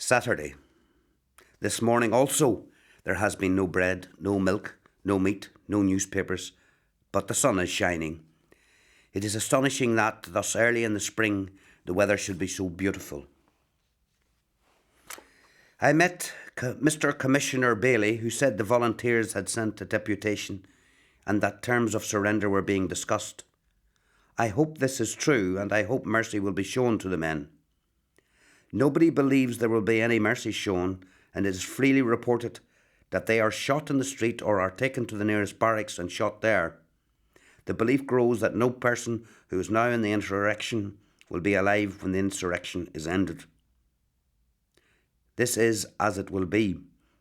Saturday. This morning also there has been no bread, no milk, no meat, no newspapers, but the sun is shining. It is astonishing that, thus early in the spring, the weather should be so beautiful. I met Mr. Commissioner Bailey, who said the volunteers had sent a deputation and that terms of surrender were being discussed. I hope this is true, and I hope mercy will be shown to the men. Nobody believes there will be any mercy shown, and it is freely reported that they are shot in the street or are taken to the nearest barracks and shot there. The belief grows that no person who is now in the insurrection will be alive when the insurrection is ended. This is as it will be,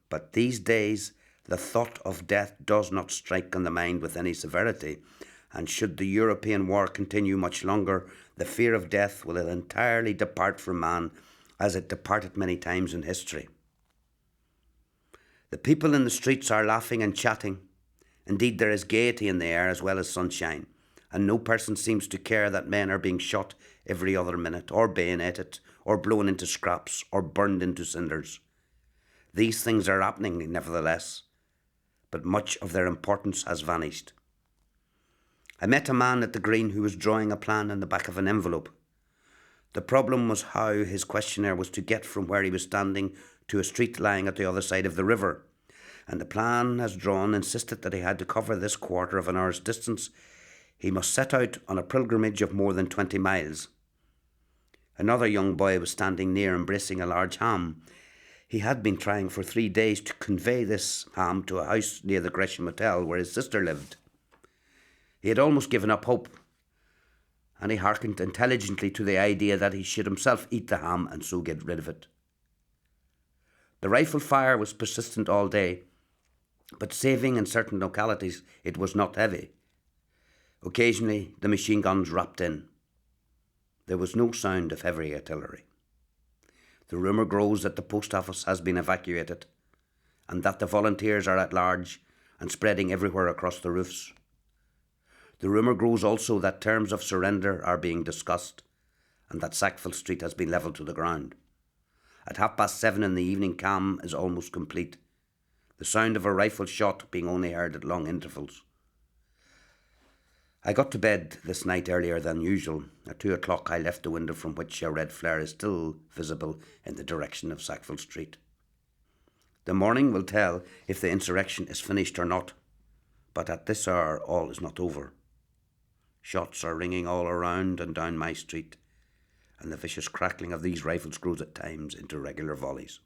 but these days the thought of death does not strike on the mind with any severity, and should the European war continue much longer, the fear of death will entirely depart from man, as it departed many times in history. The people in the streets are laughing and chatting. Indeed, there is gaiety in the air as well as sunshine, and no person seems to care that men are being shot every other minute, or bayoneted, or blown into scraps, or burned into cinders. These things are happening, nevertheless, but much of their importance has vanished. I met a man at the Green who was drawing a plan in the back of an envelope. The problem was how his questionnaire was to get from where he was standing to a street lying at the other side of the river, and the plan as drawn insisted that he had to cover this quarter of an hour's distance. He must set out on a pilgrimage of more than 20 miles. Another young boy was standing near, embracing a large ham. He had been trying for 3 days to convey this ham to a house near the Gresham Hotel where his sister lived. He had almost given up hope, and he hearkened intelligently to the idea that he should himself eat the ham and so get rid of it. The rifle fire was persistent all day, but saving in certain localities, it was not heavy. Occasionally, the machine guns rapped in. There was no sound of heavy artillery. The rumour grows that the post office has been evacuated, and that the volunteers are at large and spreading everywhere across the roofs. The rumour grows also that terms of surrender are being discussed, and that Sackville Street has been levelled to the ground. At 7:30 in the evening, calm is almost complete, the sound of a rifle shot being only heard at long intervals. I got to bed this night earlier than usual. At 2 o'clock I left the window from which a red flare is still visible in the direction of Sackville Street. The morning will tell if the insurrection is finished or not, but at this hour all is not over. Shots are ringing all around and down my street, and the vicious crackling of these rifles grows at times into regular volleys.